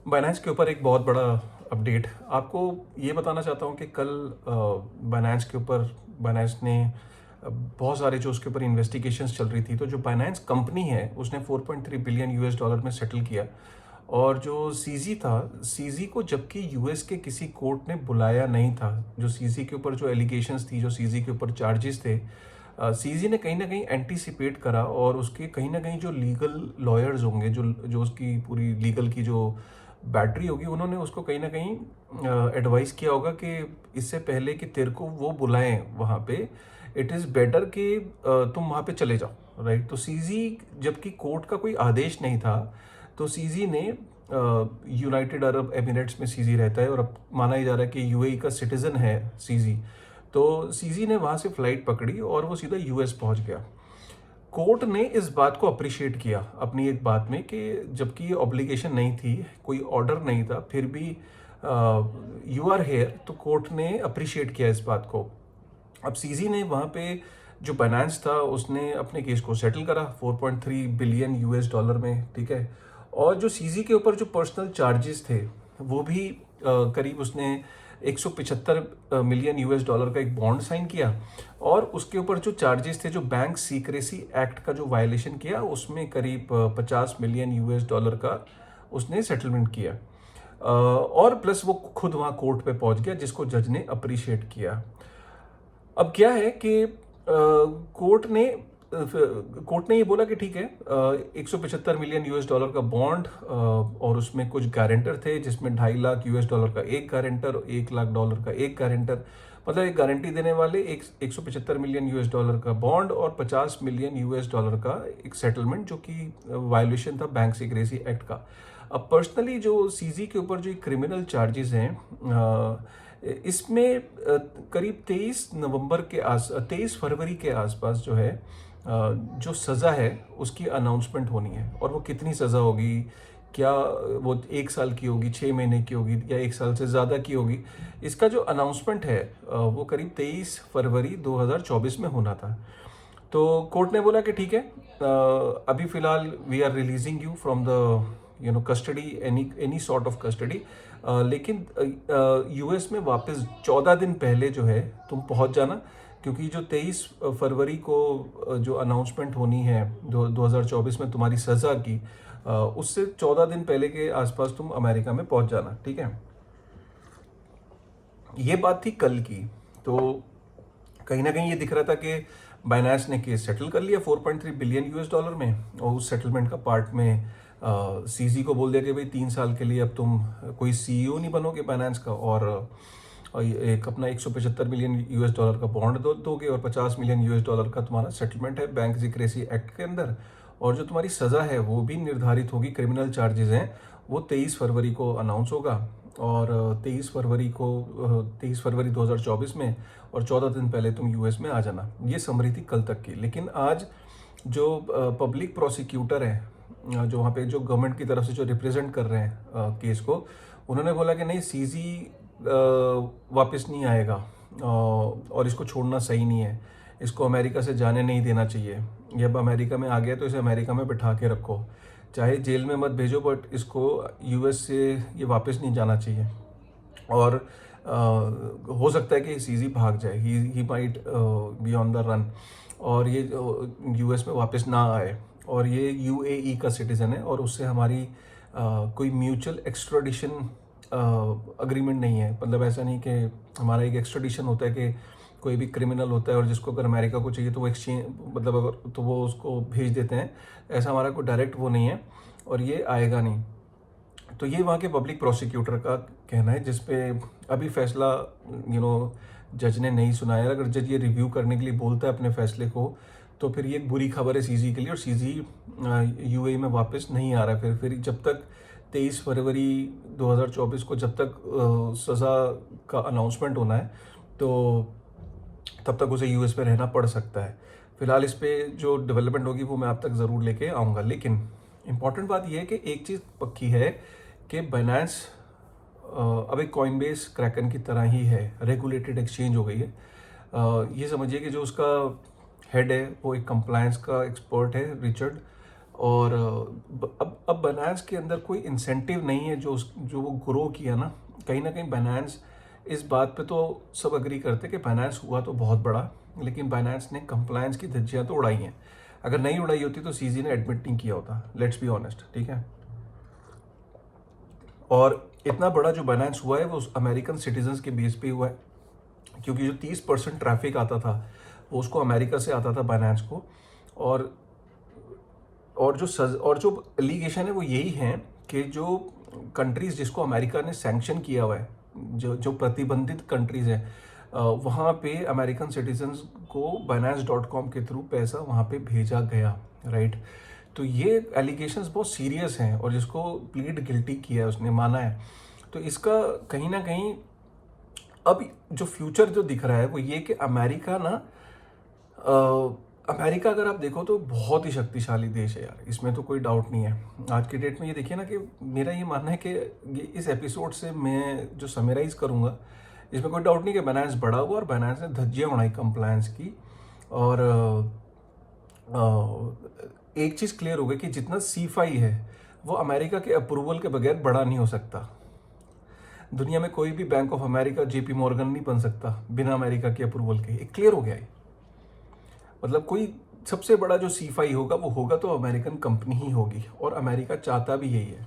Binance के ऊपर एक बहुत बड़ा अपडेट आपको ये बताना चाहता हूँ कि कल बाइनेंस के ऊपर बाइनेंस ने बहुत सारे जो उसके ऊपर इन्वेस्टिगेशंस चल रही थी, तो जो बाइनेंस कंपनी है उसने 4.3 बिलियन यूएस डॉलर में सेटल किया। और जो सीजी था, सीजी को जबकि यूएस के किसी कोर्ट ने बुलाया नहीं था, जो सीजी के ऊपर जो एलिगेशंस थी, जो सीजी के ऊपर चार्जेस थे, सीजी ने कहीं ना कहीं एंटीसिपेट करा और उसके कहीं ना कहीं जो लीगल लॉयर्स होंगे, जो जो उसकी पूरी लीगल की जो बैटरी होगी, उन्होंने उसको कहीं ना कहीं एडवाइस किया होगा कि इससे पहले कि तेरे को वो बुलाएं वहाँ पे, इट इज़ बेटर कि तुम वहाँ पे चले जाओ, राइट। तो सीजी, जबकि कोर्ट का कोई आदेश नहीं था, तो सीजी ने यूनाइटेड अरब एमिरेट्स में सीजी रहता है और अब माना ही जा रहा है कि यूएई का सिटीज़न है सीजी। तो सीजी ने वहाँ से फ्लाइट पकड़ी और वो सीधा यूएस पहुँच गया। कोर्ट ने इस बात को अप्रिशिएट किया अपनी एक बात में कि जबकि ये ऑब्लिगेशन नहीं थी, कोई ऑर्डर नहीं था, फिर भी यू आर हेयर, तो कोर्ट ने अप्रिशिएट किया इस बात को। अब सीजी ने वहाँ पे जो बाइनेंस था उसने अपने केस को सेटल करा 4.3 बिलियन यूएस डॉलर में, ठीक है। और जो सीजी के ऊपर जो पर्सनल चार्जेस थे वो भी करीब उसने 175 मिलियन यूएस डॉलर का एक बॉन्ड साइन किया। और उसके ऊपर जो चार्जेस थे, जो बैंक सीक्रेसी एक्ट का जो वायलेशन किया, उसमें करीब 50 मिलियन यूएस डॉलर का उसने सेटलमेंट किया। और प्लस वो खुद वहाँ कोर्ट पे पहुंच गया, जिसको जज ने अप्रिशिएट किया। अब क्या है कि कोर्ट ने ये बोला कि ठीक है, 175 मिलियन यूएस डॉलर का बॉन्ड और उसमें कुछ गारंटर थे, जिसमें 2.5 लाख यूएस डॉलर का एक गारंटर, 1 लाख डॉलर का एक गारंटर, मतलब एक गारंटी देने वाले, एक 175 मिलियन यूएस डॉलर का बॉन्ड और 50 मिलियन यूएस डॉलर का एक सेटलमेंट, जो कि वायलेशन था बैंक सीक्रेसी एक्ट का। अब पर्सनली जो सीजी के ऊपर जो क्रिमिनल चार्जेस हैं, इसमें करीब 23 फरवरी के आसपास जो है, जो सज़ा है उसकी अनाउंसमेंट होनी है। और वो कितनी सज़ा होगी, क्या वो 1 साल की होगी, 6 महीने की होगी, या 1 साल से ज़्यादा की होगी, इसका जो अनाउंसमेंट है वो करीब 23 फरवरी 2024 में होना था। तो कोर्ट ने बोला कि ठीक है, अभी फ़िलहाल we are releasing you from the custody, any sort of custody, लेकिन यूएस में वापस 14 दिन पहले जो है तुम पहुंच जाना, क्योंकि जो 23 फरवरी को जो अनाउंसमेंट होनी है 2024 में तुम्हारी सज़ा की, उससे 14 दिन पहले के आसपास तुम अमेरिका में पहुंच जाना, ठीक है। ये बात थी कल की। तो कहीं ना कहीं ये दिख रहा था कि बाइनेंस ने केस सेटल कर लिया 4.3 बिलियन यूएस डॉलर में, और उस सेटलमेंट का पार्ट में सीजी को बोल दिया कि भाई 3 साल के लिए अब तुम कोई सीईओ नहीं बनोगे बाइनेंस का, और एक अपना 175 मिलियन यूएस डॉलर का बॉन्ड दोगे, और 50 मिलियन यूएस डॉलर का तुम्हारा सेटलमेंट है बैंक सिक्रेसी एक्ट के अंदर। और जो तुम्हारी सज़ा है वो भी निर्धारित होगी, क्रिमिनल चार्जेस हैं वो 23 फरवरी को अनाउंस होगा। और 23 फरवरी 2024 में, और 14 दिन पहले तुम यूएस में आ जाना। ये समरी थी कल तक की। लेकिन आज जो पब्लिक प्रोसिक्यूटर हैं, जो वहाँ पे जो गवर्नमेंट की तरफ से जो रिप्रेजेंट कर रहे हैं केस को, उन्होंने बोला कि नहीं, सीजी वापस नहीं आएगा, और इसको छोड़ना सही नहीं है, इसको अमेरिका से जाने नहीं देना चाहिए। ये अब अमेरिका में आ गया तो इसे अमेरिका में बिठा के रखो, चाहे जेल में मत भेजो, बट इसको यूएस से ये वापस नहीं जाना चाहिए। और हो सकता है कि सीजी भाग जाए, he might be on the run, और ये यूएस में वापस ना आए। और ये यूएई का सिटीज़न है, और उससे हमारी कोई म्यूचुअल एक्स्ट्राडिशन अग्रीमेंट नहीं है। मतलब ऐसा नहीं कि हमारा एक एक्स्ट्राडिशन होता है कि कोई भी क्रिमिनल होता है और जिसको अगर अमेरिका को चाहिए तो वो एक्सचेंज, मतलब अगर तो वो उसको भेज देते हैं, ऐसा हमारा कोई डायरेक्ट वो नहीं है, और ये आएगा नहीं। तो ये वहाँ के पब्लिक प्रोसिक्यूटर का कहना है, जिसपे अभी फैसला जज ने नहीं सुनाया। अगर जज ये रिव्यू करने के लिए बोलता है अपने फैसले को, तो फिर ये एक बुरी खबर है सीजी के लिए, और सीजी यूएई में वापस नहीं आ रहा। फिर जब तक 23 फरवरी 2024 को जब तक सज़ा का अनाउंसमेंट होना है, तो तब तक उसे यूएस में रहना पड़ सकता है। फिलहाल इस पर जो डेवलपमेंट होगी वो मैं आप तक ज़रूर लेके आऊँगा। लेकिन इम्पॉर्टेंट बात यह है कि एक चीज़ पक्की है कि बाइनेंस अब एक कॉइनबेस क्रैकन की तरह ही है, रेगुलेटेड एक्सचेंज हो गई है। ये समझिए कि जो उसका हेड है वो एक कंप्लायंस का एक्सपर्ट है, रिचर्ड, और अब बायनांस के अंदर कोई इंसेंटिव नहीं है जो वो ग्रो किया ना कहीं बायनांस, इस बात पे तो सब अग्री करते कि बायनांस हुआ तो बहुत बड़ा, लेकिन बायनांस ने कंप्लायंस की धज्जियां तो उड़ाई हैं। अगर नहीं उड़ाई होती तो सीजी ने एडमिट नहीं किया होता, लेट्स बी ऑनेस्ट, ठीक है। और इतना बड़ा जो बायनांस हुआ है वो अमेरिकन सिटीजन्स के बेस पे हुआ है, क्योंकि जो 30% ट्रैफिक आता था वो उसको अमेरिका से आता था बायनांस को। और और जो एलिगेशन है वो यही है कि जो कंट्रीज जिसको अमेरिका ने सैंक्शन किया हुआ है, जो जो प्रतिबंधित कंट्रीज हैं, वहाँ पे अमेरिकन सिटीजन्स को binance.com के थ्रू पैसा वहाँ पे भेजा गया, राइट। तो ये एलिगेशंस बहुत सीरियस हैं और जिसको प्लीड गिल्टी किया है उसने माना है। तो इसका कहीं ना कहीं अब जो फ्यूचर जो दिख रहा है वो ये कि अमेरिका ना, अमेरिका अगर आप देखो तो बहुत ही शक्तिशाली देश है यार, इसमें तो कोई डाउट नहीं है। आज की डेट में ये देखिए ना कि मेरा ये मानना है कि ये इस एपिसोड से मैं जो समराइज करूँगा, इसमें कोई डाउट नहीं कि बायनांस बड़ा हुआ और बायनांस ने धज्जियाँ उड़ाई कंप्लायंस की। और एक चीज़ क्लियर हो गई कि जितना सीफाई है वो अमेरिका के अप्रूवल के बगैर बड़ा नहीं हो सकता। दुनिया में कोई भी bank of America, JP Morgan नहीं बन सकता बिना अमेरिका के अप्रूवल के। एक क्लियर हो गया है, मतलब कोई सबसे बड़ा जो सीफाई होगा वो होगा तो अमेरिकन कंपनी ही होगी, और अमेरिका चाहता भी यही है।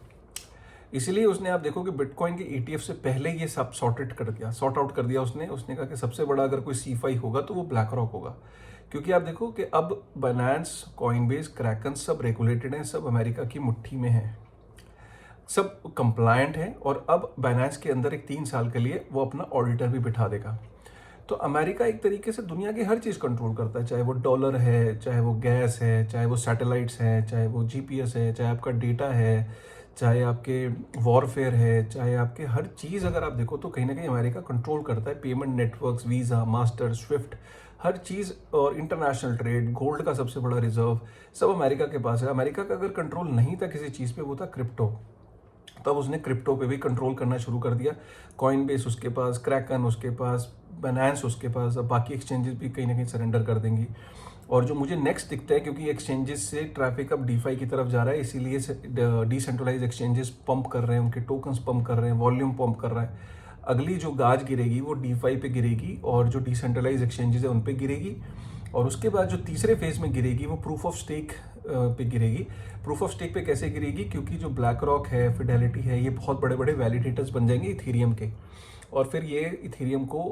इसीलिए उसने, आप देखो कि बिटकॉइन के ईटीएफ से पहले ये सब सॉर्ट आउट कर दिया उसने कहा कि सबसे बड़ा अगर कोई सीफाई होगा तो वो ब्लैक रॉक होगा। क्योंकि आप देखो कि अब बायनांस, कॉइनबेस, क्रैकन सब रेगुलेटेड हैं, सब अमेरिका की मुट्ठी में है, सब कंप्लायंट है। और अब बायनांस के अंदर एक 3 साल के लिए वो अपना ऑडिटर भी बिठा देगा। तो अमेरिका एक तरीके से दुनिया की हर चीज़ कंट्रोल करता है, चाहे वो डॉलर है, चाहे वो गैस है, चाहे वो सैटेलाइट्स हैं, चाहे वो जीपीएस है, चाहे आपका डेटा है, चाहे आपके वॉरफेयर है, चाहे आपके हर चीज़ अगर आप देखो तो कहीं ना कहीं अमेरिका कंट्रोल करता है। Payment networks, Visa, Master, Swift, हर चीज़, और इंटरनेशनल ट्रेड, गोल्ड का सबसे बड़ा रिजर्व सब अमेरिका के पास है। अमेरिका का अगर कंट्रोल नहीं था किसी चीज़ पे, वो था क्रिप्टो। तब उसने क्रिप्टो पे भी कंट्रोल करना शुरू कर दिया। कॉइनबेस उसके पास, क्रैकन उसके पास, बायनांस उसके पास, अब बाकी एक्सचेंजेस भी कहीं ना कहीं सरेंडर कर देंगी। और जो मुझे नेक्स्ट दिखता है, क्योंकि एक्सचेंजेस से ट्रैफिक अब डीफाई की तरफ जा रहा है, इसीलिए डिसेंट्रलाइज एक्सचेंजेस पंप कर रहे हैं, उनके टोकन्स पंप कर रहे हैं, वॉल्यूम पंप कर रहा है। अगली जो गाज गिरेगी वो डीफाई पे गिरेगी और जो डिसेंट्रलाइज एक्सचेंजेस है उन पे गिरेगी। और उसके बाद जो तीसरे फेज में गिरेगी वो प्रूफ ऑफ स्टेक पे गिरेगी। प्रूफ ऑफ स्टेक पे कैसे गिरेगी? क्योंकि जो ब्लैक रॉक है, फिडेलिटी है, ये बहुत बड़े बड़े वैलिडेटर्स बन जाएंगे इथेरियम के, और फिर ये इथेरियम को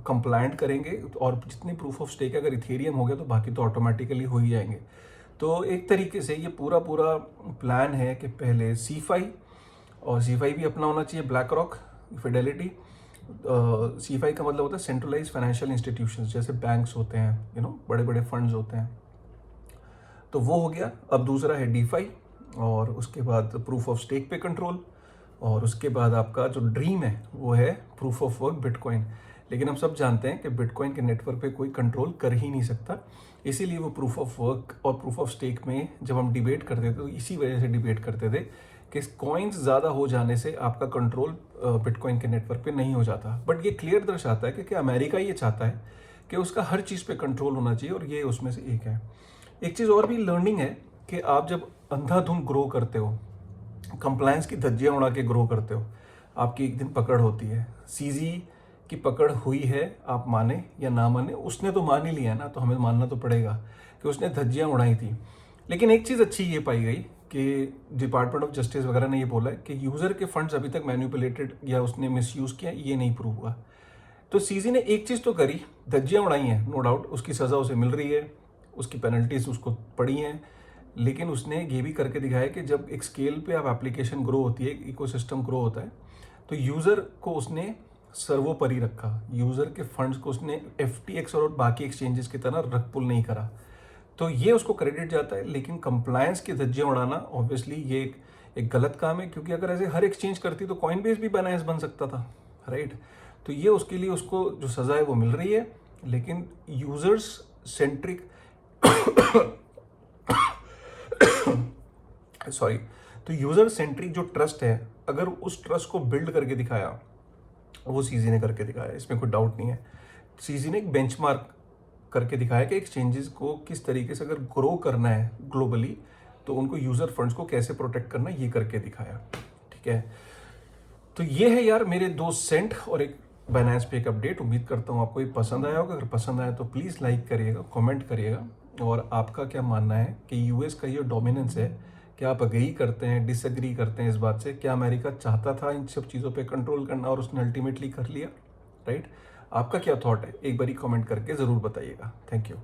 कंप्लायंट करेंगे। और जितनी प्रूफ ऑफ स्टेक अगर इथेरियम हो गया तो बाकी तो ऑटोमेटिकली हो ही जाएंगे। तो एक तरीके से ये पूरा पूरा प्लान है कि पहले सीफाई, और सीफाई भी अपना होना चाहिए ब्लैक रॉक, फिडेलिटी। सीफाई का मतलब होता है सेंट्रलाइज फाइनेंशियल इंस्टीट्यूशंस, जैसे बैंक्स होते हैं, बड़े बड़े फंड्स होते हैं। तो वो हो गया। अब दूसरा है डीफाई, और उसके बाद प्रूफ ऑफ स्टेक पे कंट्रोल, और उसके बाद आपका जो ड्रीम है वो है प्रूफ ऑफ वर्क बिटकॉइन। लेकिन हम सब जानते हैं कि बिटकॉइन के नेटवर्क पे कोई कंट्रोल कर ही नहीं सकता, इसीलिए वो प्रूफ ऑफ वर्क और प्रूफ ऑफ स्टेक में जब हम डिबेट करते थे तो इसी वजह से डिबेट करते थे कि कॉइन्स ज़्यादा हो जाने से आपका कंट्रोल बिटकॉइन के नेटवर्क पे नहीं हो जाता। बट ये क्लियर दर्शाता है कि अमेरिका ये चाहता है कि उसका हर चीज़ पे कंट्रोल होना चाहिए, और ये उसमें से एक है। एक चीज़ और भी लर्निंग है कि आप जब अंधाधुंध ग्रो करते हो, कंप्लायंस की धज्जियां उड़ा के ग्रो करते हो, आपकी एक दिन पकड़ होती है। सीजी की पकड़ हुई है, आप माने या ना माने, उसने तो मान ही लिया ना, तो हमें मानना तो पड़ेगा कि उसने धज्जियां उड़ाई थी। लेकिन एक चीज़ अच्छी ये पाई गई कि डिपार्टमेंट ऑफ जस्टिस वगैरह ने ये बोला है कि यूज़र के फंड्स अभी तक मैनिपुलेटेड या उसने मिसयूज़ किया, ये नहीं प्रूव हुआ। तो सीजी ने एक चीज़ तो करी, धज्जियां उड़ाई हैं, नो डाउट, उसकी सज़ा उसे मिल रही है, उसकी पेनल्टीज उसको पड़ी हैं। लेकिन उसने ये भी करके दिखाया कि जब एक स्केल पे आप एप्लीकेशन ग्रो होती है, इकोसिस्टम ग्रो होता है, तो यूज़र को उसने सर्वोपरि रखा। यूज़र के फंड्स को उसने FTX और बाकी एक्सचेंजेस की तरह रख पुल नहीं करा। तो ये उसको क्रेडिट जाता है। लेकिन कंप्लायंस की धज्जियां उड़ाना ऑब्वियसली ये एक गलत काम है, क्योंकि अगर ऐसे हर एक्सचेंज करती तो कॉइनबेस भी बायनांस बन सकता था, राइट। तो ये उसके लिए उसको जो सज़ा है वो मिल रही है। लेकिन यूज़र्स सेंट्रिक सॉरी, तो यूजर सेंट्रिक जो ट्रस्ट है, अगर उस ट्रस्ट को बिल्ड करके दिखाया, वो सीजी ने करके दिखाया, इसमें कोई डाउट नहीं है। सीजी ने एक बेंचमार्क करके दिखाया कि एक्सचेंजेस को किस तरीके से अगर ग्रो करना है ग्लोबली, तो उनको यूज़र फंड्स को कैसे प्रोटेक्ट करना ये करके दिखाया। ठीक है, तो ये है यार मेरे 2 सेंट और एक बाइनेंस पे एक अपडेट। उम्मीद करता हूँ आपको ये पसंद आया होगा। अगर पसंद आया तो प्लीज़ लाइक करिएगा, कमेंट करिएगा, और आपका क्या मानना है कि यूएस का ये डोमिनेंस है, क्या आप अग्री करते हैं, डिसएग्री करते हैं इस बात से? क्या अमेरिका चाहता था इन सब चीज़ों पे कंट्रोल करना और उसने अल्टीमेटली कर लिया? राइट, आपका क्या थॉट है? एक बारी कमेंट करके ज़रूर बताइएगा। Thank you.